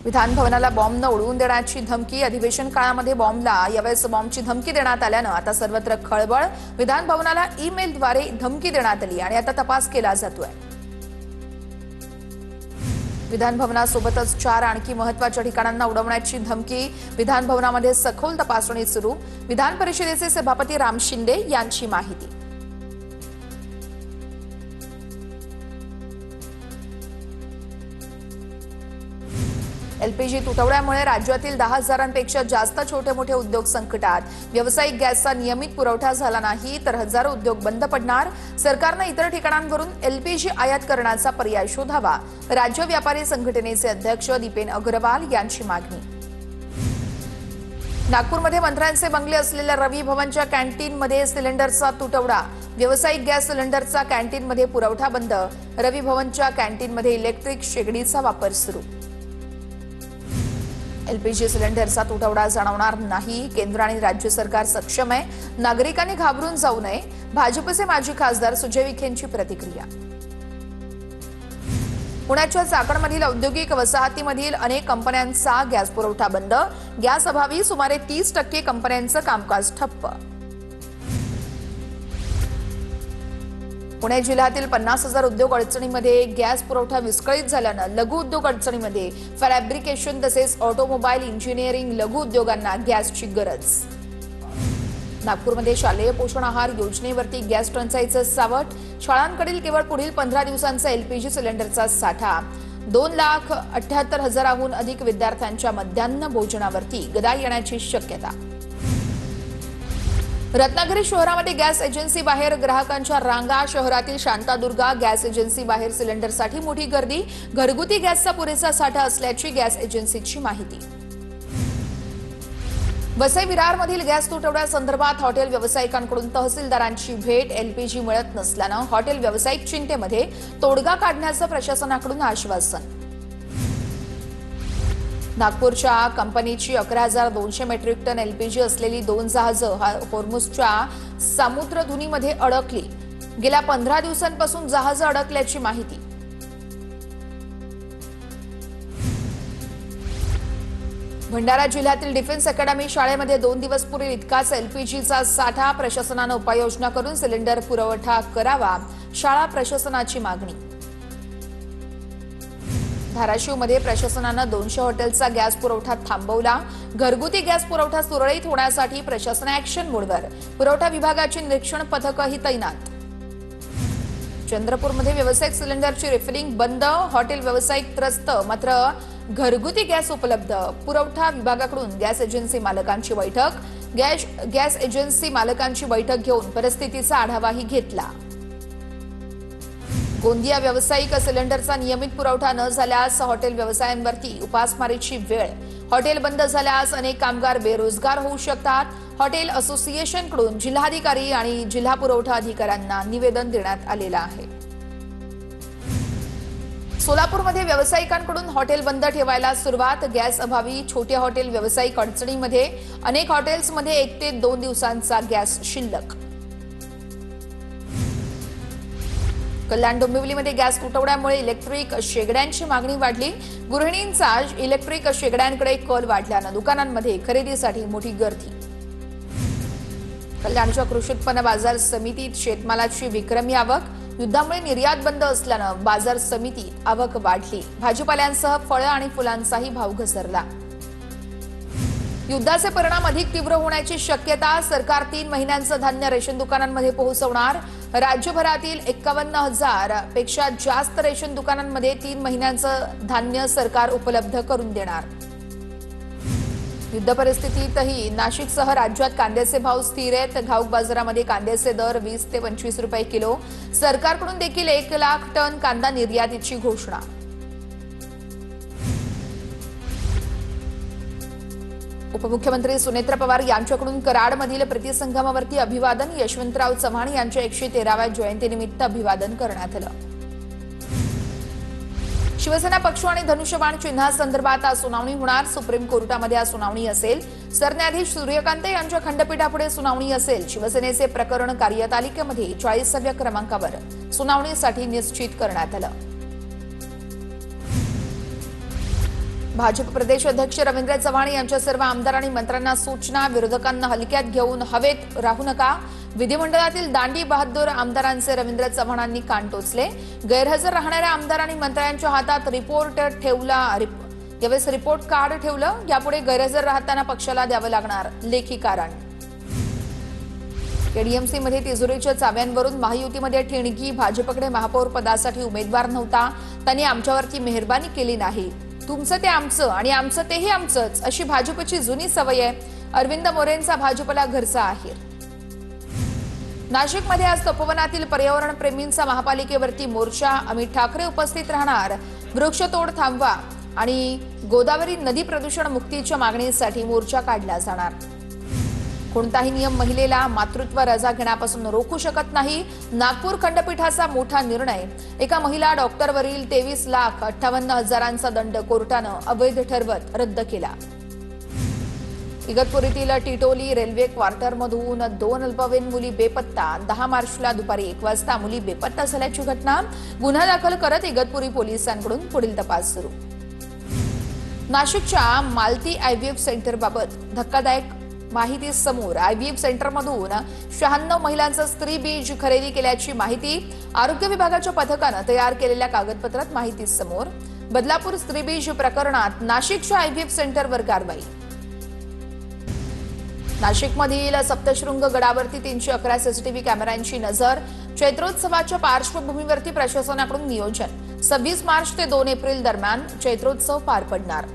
विधान भवनाला बॉम्ब न उडवून देण्याची धमकी, अधिवेशन काळामध्ये बॉम्बला यावेळेस बॉम्बची धमकी देण्यात आल्यानं आता सर्वत्र खळबळ। विधान भवनाला ईमेलद्वारे धमकी देण्यात आली आणि आता तपास केला जातोय। विधान भवनासोबतच 4 आणखी महत्त्वाच्या ठिकाणांना उडवण्याची धमकी। विधान भवनामध्ये सखोल तपासणी सुरू। विधान परिषदेचे सभापती राम शिंदे यांची माहिती। एलपीजी तुटवड्यामुळे राज्यातील 10,000पेक्षा जास्त छोटे मोठे उद्योग संकटात। व्यावसायिक गॅसचा नियमित पुरवठा झाला नाही तर हजारो उद्योग बंद पडणार। सरकारने इतर ठिकाणांवरून एलपीजी आयात करण्याचा पर्याय शोधावा। राज्य व्यापारी संघटनेचे अध्यक्ष दीपेन अग्रवाल यांची मागणी। नागपूरमध्ये मंत्र्यांचे बंगले असलेल्या रवी भवनच्या कॅन्टीनमध्ये सिलेंडरचा तुटवडा। व्यावसायिक गॅस सिलेंडरचा कॅन्टीनमध्ये पुरवठा बंद। रवी भवनच्या कॅन्टीनमध्ये इलेक्ट्रिक शेगडीचा वापर सुरू। एलपीजी सिलेंडरचा तुटवडा जाणवणार नाही। केंद्र आणि राज्य सरकार सक्षम आहे। नागरिकांनी घाबरून जाऊ नये। भाजपचे माजी खासदार सुजय विखेंची प्रतिक्रिया। पुण्याच्या चाकणमधील औद्योगिक वसाहतीमधील अनेक कंपन्यांचा गॅस पुरवठा बंद। गॅस अभावी सुमारे 30% कंपन्यांचं कामकाज ठप्प। पुणे जिल्ह्यातील 50,000 उद्योग अडचणीमध्ये। गॅस पुरवठा विस्कळीत झाल्यानं लघु उद्योग अडचणीमध्ये। फॅब्रिकेशन तसेच ऑटोमोबाईल इंजिनिअरिंग लघु उद्योगांना गॅसची गरज। नागपूरमध्ये शालेय पोषण आहार योजनेवरती गॅस टंचाईचं सावट। शाळांकडील केवळ पुढील 15 दिवसांचा एलपीजी सिलेंडरचा साठा। 2,78,000हून अधिक विद्यार्थ्यांच्या मध्यान्ह भोजनावरती गदा येण्याची शक्यता। रत्नागिरी शहरामध्ये गॅस एजन्सी बाहेर ग्राहकांच्या रांगा। शहरातील शांतादुर्गा गॅस एजन्सी बाहेर सिलेंडरसाठी मोठी गर्दी। घरगुती गॅसचा पुरेसा साठा असल्याची गॅस एजन्सीची माहिती। वसई विरारमधील गॅस तुटवड्यासंदर्भात हॉटेल व्यावसायिकांकडून तहसीलदारांची भेट। एलपीजी मिळत नसल्यानं हॉटेल व्यावसायिक चिंतेमध्ये। तोडगा काढण्याचं प्रशासनाकडून आश्वासन। नागपूरच्या कंपनीची 11,200 मेट्रिक टन एलपीजी असलेली 2 जहाजं होर्मुझच्या समुद्रधुनीमध्ये अडकली। गेल्या 15 दिवसांपासून जहाजं अडकल्याची माहिती। भंडारा जिल्ह्यातील डिफेन्स अकॅडमी शाळेमध्ये 2 दिवस पुरेल इतकाच एलपीजीचा साठा। प्रशासनानं उपाययोजना करून सिलेंडर पुरवठा करावा। शाळा प्रशासनाची मागणी। धाराशिवमध्ये प्रशासनानं 200 हॉटेलचा गॅस पुरवठा थांबवला। घरगुती गॅस पुरवठा सुरळीत होण्यासाठी प्रशासन ॲक्शन मोडवर। पुरवठा विभागाची निरीक्षण पथकही तैनात। चंद्रपूरमध्ये व्यावसायिक सिलेंडरची रिफिलिंग बंद। हॉटेल व्यावसायिक त्रस्त, मात्र घरगुती गॅस उपलब्ध। पुरवठा विभागाकडून गॅस एजन्सी मालकांची बैठक। गॅस एजन्सी मालकांची बैठक घेऊन परिस्थितीचा आढावाही घेतला। गोंदिया व्यावसायिक सिलेंडरचा नियमित पुरवठा न झाल्यास हॉटेल व्यवसायांवरती उपासमारीची वेळ। हॉटेल बंद झाल्यास अनेक कामगार बेरोजगार होऊ शकतात। हॉटेल असोसिएशनकडून जिल्हाधिकारी आणि जिल्हा पुरवठा अधिकाऱ्यांना निवेदन देण्यात आलेलं आहे। सोलापूरमध्ये व्यावसायिकांकडून हॉटेल बंद ठेवायला सुरुवात। गॅस अभावी छोटे हॉटेल व्यावसायिक अडचणीमध्ये। अनेक हॉटेल्समध्ये 1 ते 2 दिवसांचा गॅस शिल्लक। कल्याण डोंबिवलीमध्ये गॅस तुटवड्यामुळे इलेक्ट्रिक शेगड्यांची मागणी वाढली। गृहिणींचा इलेक्ट्रिक शेगड्यांकडे कल वाढल्यानं दुकानांमध्ये खरेदीसाठी मोठी गर्दी। कल्याणच्या कृषी उत्पन्न बाजार समितीत शेतमालाची विक्रमी आवक। युद्धामुळे निर्यात बंद असल्यानं बाजार समितीत आवक वाढली। भाजीपाल्यांसह फळं आणि फुलांचाही भाव घसरला। युद्धाचे परिणाम अधिक तीव्र होण्याची शक्यता। सरकार 3 महिन्यांचं धान्य रेशन दुकानांमध्ये पोहोचवणार। राज्यभरातील 51,000 पेक्षा जास्त रेशन दुकानांमध्ये 3 महिन्यांचं धान्य सरकार उपलब्ध करून देणार। युद्ध परिस्थितीतही नाशिकसह राज्यात कांद्याचे भाव स्थिर आहेत। घाऊक बाजारामध्ये कांद्याचे दर 20 ते 25 रुपये किलो। सरकारकडून देखील 1 लाख टन कांदा निर्यातीची घोषणा। उपमुख्यमंत्री सुनेत्रा पवार यांच्याकडून कराडमधील प्रतिसंगमावरती अभिवादन। यशवंतराव चव्हाण यांच्या 113व्या जयंतीनिमित्त अभिवादन करण्यात आलं। शिवसेना पक्ष आणि धनुष्यबाण चिन्हासंदर्भात आज सुनावणी होणार। सुप्रीम कोर्टामध्ये आज सुनावणी असेल। सरन्यायाधीश सूर्यकांत यांच्या खंडपीठापुढे सुनावणी असेल। शिवसेनेचे प्रकरण कार्यतालिकेमध्ये 40व्या क्रमांकावर सुनावणीसाठी निश्चित करण्यात आलं। भाजप प्रदेश अध्यक्ष रवींद्र चव्हाण यांच्या सर्व आमदार आणि मंत्र्यांना सूचना, विरोधकांना हलक्यात घेऊन हवेत राहू नका। विधिमंडळातील दांडी बहादूर आमदारांचे रवींद्र चव्हाणांनी कान टोचले। गैरहजर राहणाऱ्या आमदार आणि मंत्र्यांच्या हातात रिपोर्ट कार्ड ठेवलं। यापुढे गैरहजर राहताना पक्षाला द्यावं लागणार लेखी कारण। केडीएमसी मध्ये तिजोरीच्या चाव्यांवरून महायुतीमध्ये ठिणगी। भाजपकडे महापौर पदासाठी उमेदवार नव्हता, त्यांनी आमच्यावरती मेहरबानी केली नाही। तुमचं ते आमचं आणि आमचं तेही आमचंच अशी भाजपची जुनी सवय आहे। अरविंद मोरेंचा भाजपला घरचा आहेर। नाशिकमध्ये आज तपोवनातील पर्यावरण प्रेमींचा महापालिकेवरती मोर्चा। अमित ठाकरे उपस्थित राहणार। वृक्षतोड थांबवा आणि गोदावरी नदी प्रदूषण मुक्तीच्या मागणीसाठी मोर्चा काढला जाणार। कोणताही नियम महिलेला मातृत्व रजा घेण्यापासून रोखू शकत नाही। नागपूर खंडपीठाचा मोठा निर्णय। एका महिला डॉक्टरवरील 23,58,000चा दंड कोर्टानं अवैध ठरवत रद्द केला। इगतपुरीतील टिटोली रेल्वे क्वार्टरमधून 2 अल्पवयीन मुली बेपत्ता। 10 मार्चला दुपारी 1 वाजता मुली बेपत्ता झाल्याची घटना। गुन्हा दाखल करत इगतपुरी पोलिसांकडून पुढील तपास सुरू। नाशिकच्या मालती आयव्हीएफ सेंटरबाबत धक्कादायक माहिती समोर। आयव्हीएफ सेंटरमधून 96 महिलांचं स्त्री बीज खरेदी केल्याची माहिती। आरोग्य विभागाच्या पथकानं तयार केलेल्या कागदपत्रात माहिती समोर। बदलापूर स्त्री बीज प्रकरणात नाशिकच्या आयव्हीएफ सेंटरवर कारवाई। नाशिकमधील सप्तशृंग गडावरती 311 सीसीटीव्ही कॅमेऱ्यांची नजर। चैत्रोत्सवाच्या पार्श्वभूमीवरती प्रशासनाकडून नियोजन। 26 मार्च ते 2 एप्रिल दरम्यान चैत्रोत्सव पार पडणार।